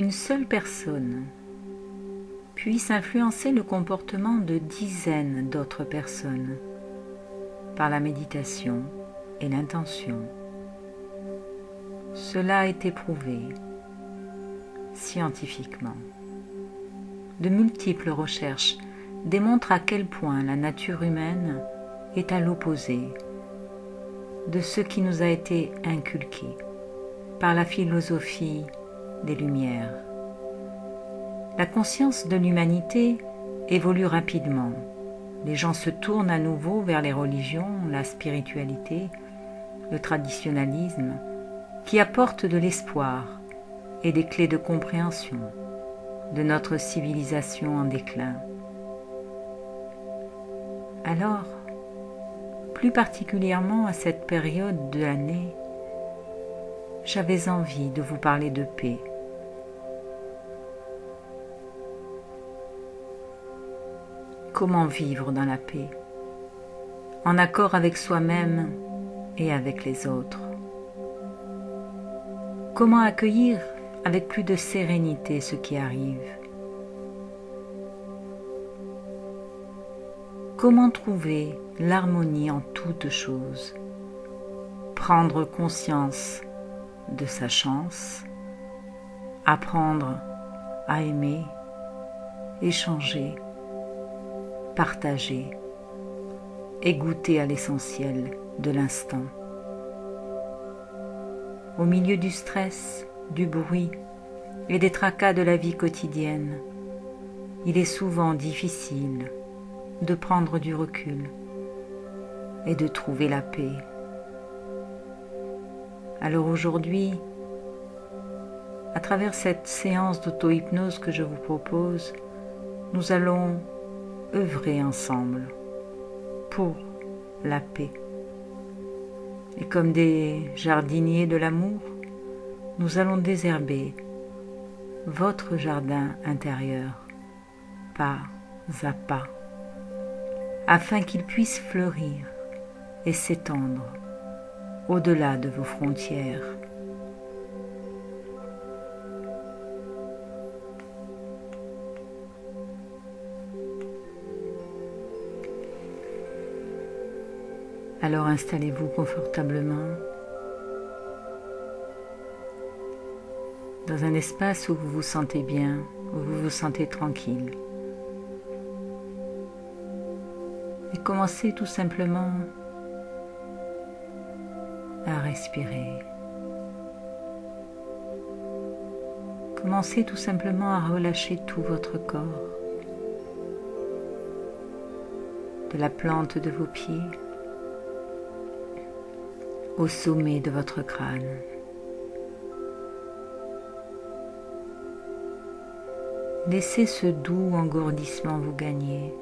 qu'une seule personne puisse influencer le comportement de dizaines d'autres personnes par la méditation et l'intention. Cela a été prouvé scientifiquement. De multiples recherches démontrent à quel point la nature humaine est à l'opposé de ce qui nous a été inculqué par la philosophie des Lumières. La conscience de l'humanité évolue rapidement. Les gens se tournent à nouveau vers les religions, la spiritualité, le traditionnalisme, qui apportent de l'espoir et des clés de compréhension de notre civilisation en déclin. Alors, plus particulièrement à cette période de l'année, j'avais envie de vous parler de paix. Comment vivre dans la paix, en accord avec soi-même et avec les autres? Comment accueillir avec plus de sérénité ce qui arrive? Comment trouver l'harmonie en toutes choses? Prendre conscience de sa chance, apprendre à aimer, échanger, partager et goûter à l'essentiel de l'instant. Au milieu du stress, du bruit et des tracas de la vie quotidienne, il est souvent difficile de prendre du recul et de trouver la paix. Alors aujourd'hui, à travers cette séance d'auto-hypnose que je vous propose, nous allons œuvrer ensemble pour la paix. Et comme des jardiniers de l'amour, nous allons désherber votre jardin intérieur, pas à pas, afin qu'il puisse fleurir et s'étendre au-delà de vos frontières. Alors installez-vous confortablement dans un espace où vous vous sentez bien, où vous vous sentez tranquille. Et commencez tout simplement à respirer. Commencez tout simplement à relâcher tout votre corps, de la plante de vos pieds au sommet de votre crâne. Laissez ce doux engourdissement vous gagner,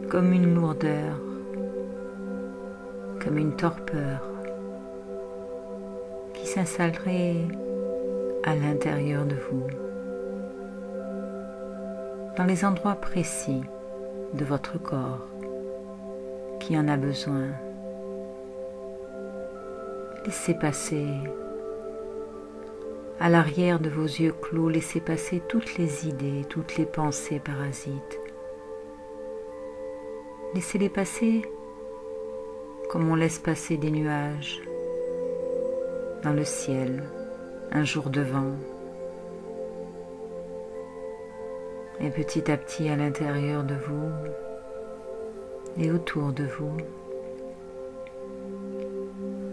comme une lourdeur, comme une torpeur qui s'installerait à l'intérieur de vous, dans les endroits précis de votre corps qui en a besoin. Laissez passer à l'arrière de vos yeux clos, laissez passer toutes les idées, toutes les pensées parasites. Laissez-les passer comme on laisse passer des nuages dans le ciel, un jour de vent. Et petit à petit à l'intérieur de vous et autour de vous,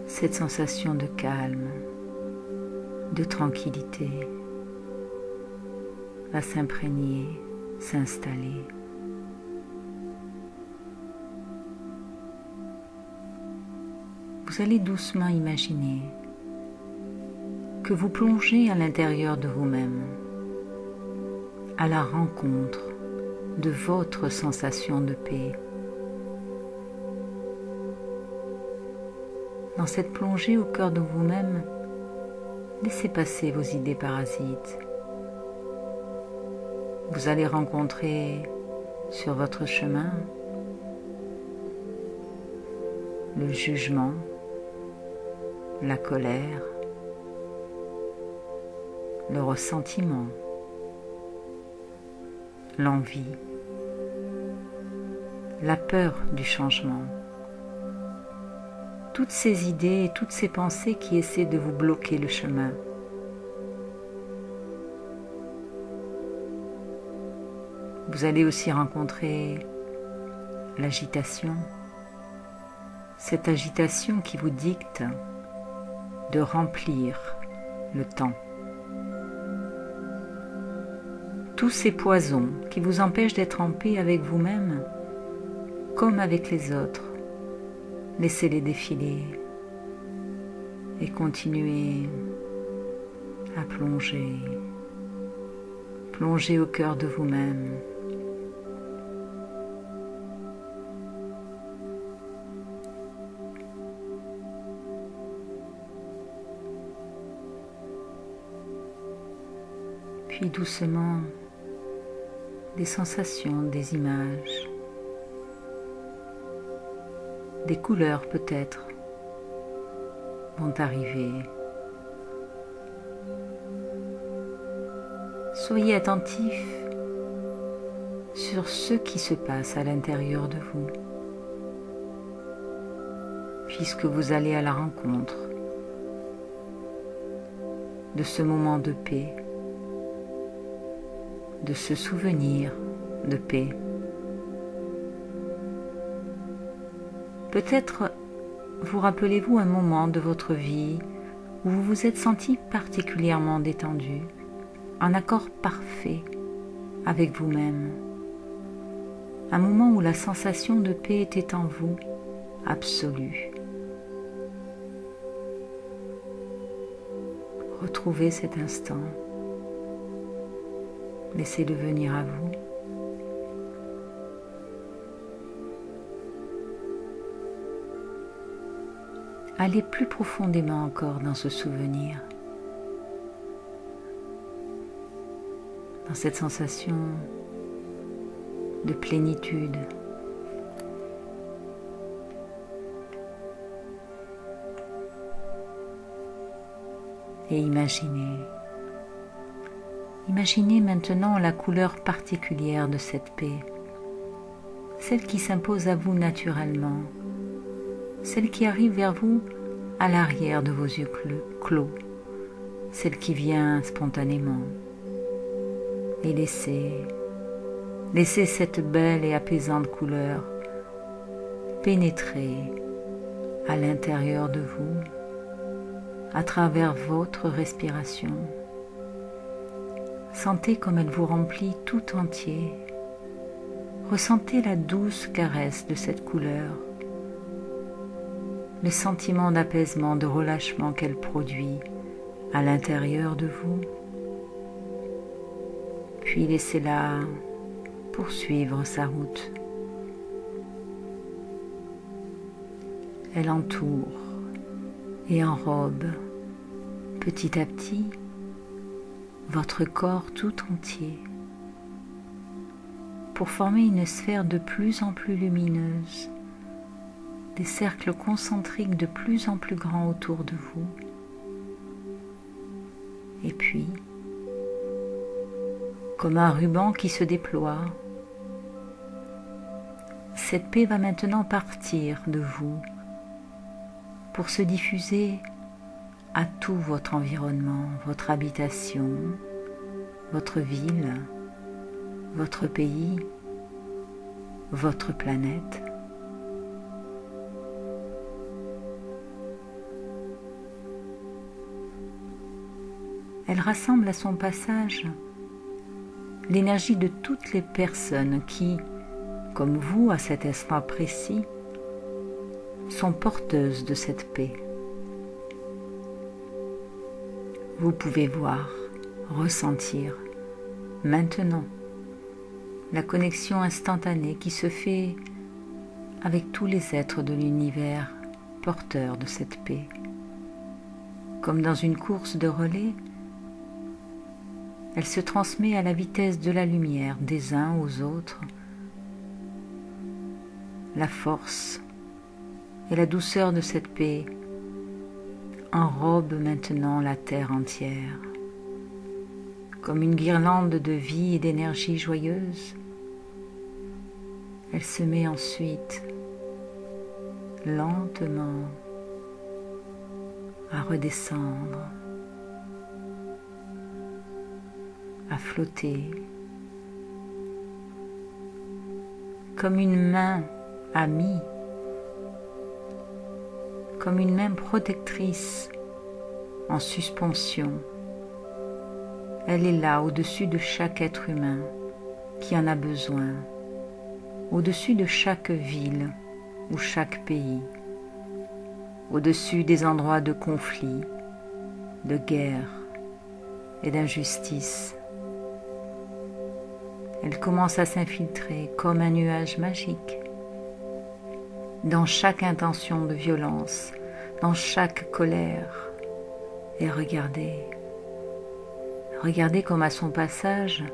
cette sensation de calme, de tranquillité va s'imprégner, s'installer. Vous allez doucement imaginer que vous plongez à l'intérieur de vous-même, à la rencontre de votre sensation de paix. Dans cette plongée au cœur de vous-même, laissez passer vos idées parasites. Vous allez rencontrer sur votre chemin le jugement, la colère, le ressentiment, l'envie, la peur du changement. Toutes ces idées et toutes ces pensées qui essaient de vous bloquer le chemin. Vous allez aussi rencontrer l'agitation, cette agitation qui vous dicte de remplir le temps. Tous ces poisons qui vous empêchent d'être en paix avec vous-même comme avec les autres, laissez-les défiler et continuez à plonger au cœur de vous-même. Puis doucement, des sensations, des images, des couleurs peut-être vont arriver. Soyez attentif sur ce qui se passe à l'intérieur de vous, puisque vous allez à la rencontre de ce moment de paix, de ce souvenir de paix. Peut-être vous rappelez-vous un moment de votre vie où vous vous êtes senti particulièrement détendu, en accord parfait avec vous-même. Un moment où la sensation de paix était en vous, absolue. Retrouvez cet instant. Laissez-le venir à vous. Allez plus profondément encore dans ce souvenir, dans cette sensation de plénitude. Et imaginez maintenant la couleur particulière de cette paix, celle qui s'impose à vous naturellement, celle qui arrive vers vous à l'arrière de vos yeux clos, celle qui vient spontanément. Et laissez cette belle et apaisante couleur pénétrer à l'intérieur de vous, à travers votre respiration. Sentez comme elle vous remplit tout entier. Ressentez la douce caresse de cette couleur, le sentiment d'apaisement, de relâchement qu'elle produit à l'intérieur de vous. Puis laissez-la poursuivre sa route. Elle entoure et enrobe petit à petit votre corps tout entier pour former une sphère de plus en plus lumineuse, des cercles concentriques de plus en plus grands autour de vous. Et puis, comme un ruban qui se déploie, cette paix va maintenant partir de vous pour se diffuser à tout votre environnement, votre habitation, votre ville, votre pays, votre planète. Elle rassemble à son passage l'énergie de toutes les personnes qui, comme vous à cet instant précis, sont porteuses de cette paix. Vous pouvez voir, ressentir, maintenant, la connexion instantanée qui se fait avec tous les êtres de l'univers porteurs de cette paix. Comme dans une course de relais, elle se transmet à la vitesse de la lumière des uns aux autres. La force et la douceur de cette paix enrobent maintenant la terre entière. comme une guirlande de vie et d'énergie joyeuse. Elle se met ensuite lentement à redescendre, à flotter, comme une main amie, comme une main protectrice en suspension. Elle est là au-dessus de chaque être humain qui en a besoin, au-dessus de chaque ville ou chaque pays, au-dessus des endroits de conflit, de guerre et d'injustice. Elle commence à s'infiltrer comme un nuage magique dans chaque intention de violence, dans chaque colère. Et regardez comme à son passage,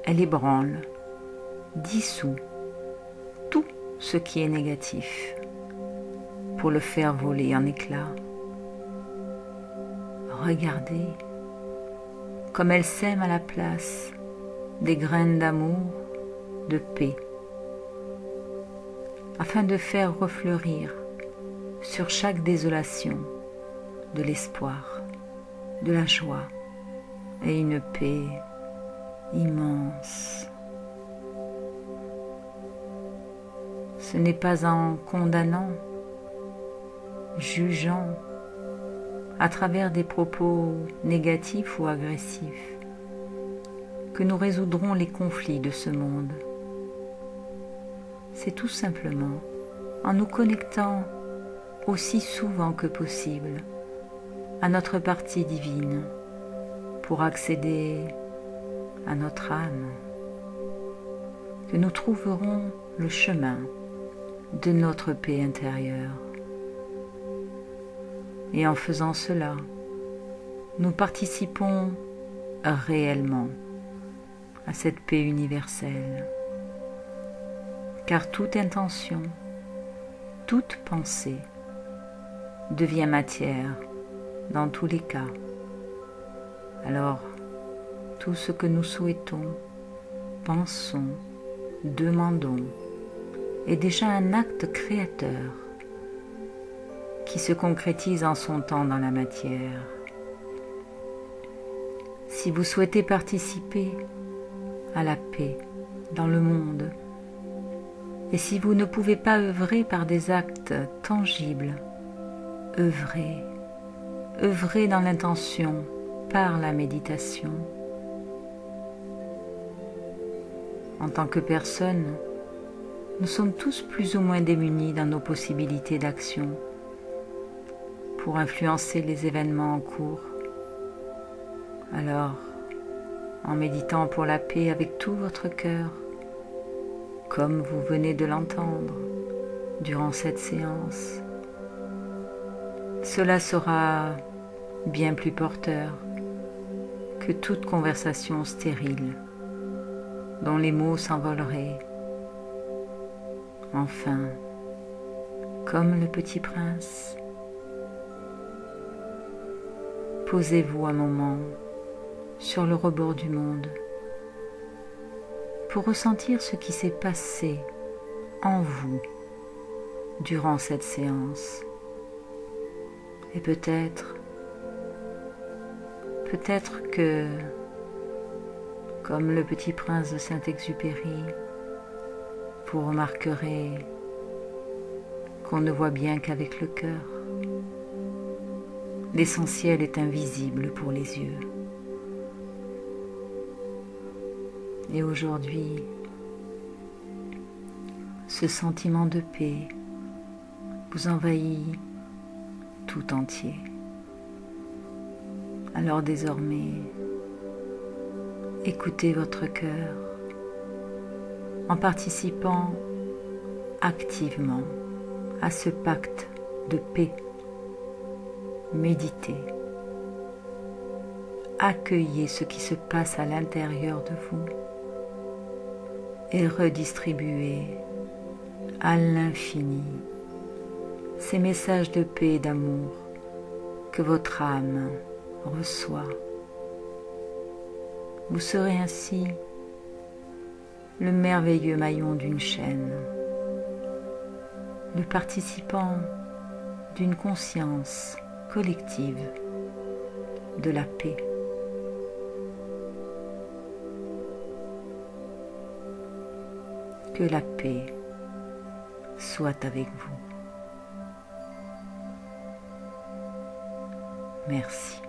elle ébranle, dissout tout ce qui est négatif pour le faire voler en éclats. Regardez comme elle sème à la place des graines d'amour, de paix, afin de faire refleurir sur chaque désolation de l'espoir, de la joie et une paix immense. Ce n'est pas en condamnant, jugeant, à travers des propos négatifs ou agressifs, que nous résoudrons les conflits de ce monde. C'est tout simplement en nous connectant aussi souvent que possible à notre partie divine pour accéder à notre âme que nous trouverons le chemin de notre paix intérieure. Et en faisant cela, nous participons réellement à cette paix universelle. Car toute intention, toute pensée devient matière dans tous les cas. Alors, tout ce que nous souhaitons, pensons, demandons est déjà un acte créateur qui se concrétise en son temps dans la matière. Si vous souhaitez participer à la paix dans le monde, et si vous ne pouvez pas œuvrer par des actes tangibles, œuvrez dans l'intention par la méditation. En tant que personne, nous sommes tous plus ou moins démunis dans nos possibilités d'action pour influencer les événements en cours. Alors, en méditant pour la paix avec tout votre cœur, comme vous venez de l'entendre durant cette séance, cela sera bien plus porteur que toute conversation stérile dont les mots s'envoleraient. Enfin, comme le petit prince, posez-vous un moment sur le rebord du monde pour ressentir ce qui s'est passé en vous durant cette séance. Et peut-être que, comme le petit prince de Saint-Exupéry, vous remarquerez qu'on ne voit bien qu'avec le cœur. L'essentiel est invisible pour les yeux. Et aujourd'hui, ce sentiment de paix vous envahit tout entier. Alors désormais, écoutez votre cœur en participant activement à ce pacte de paix. Méditez. Accueillez ce qui se passe à l'intérieur de vous et redistribuez à l'infini ces messages de paix et d'amour que votre âme reçoit. Vous serez ainsi le merveilleux maillon d'une chaîne, le participant d'une conscience collective de la paix. Que la paix soit avec vous. Merci.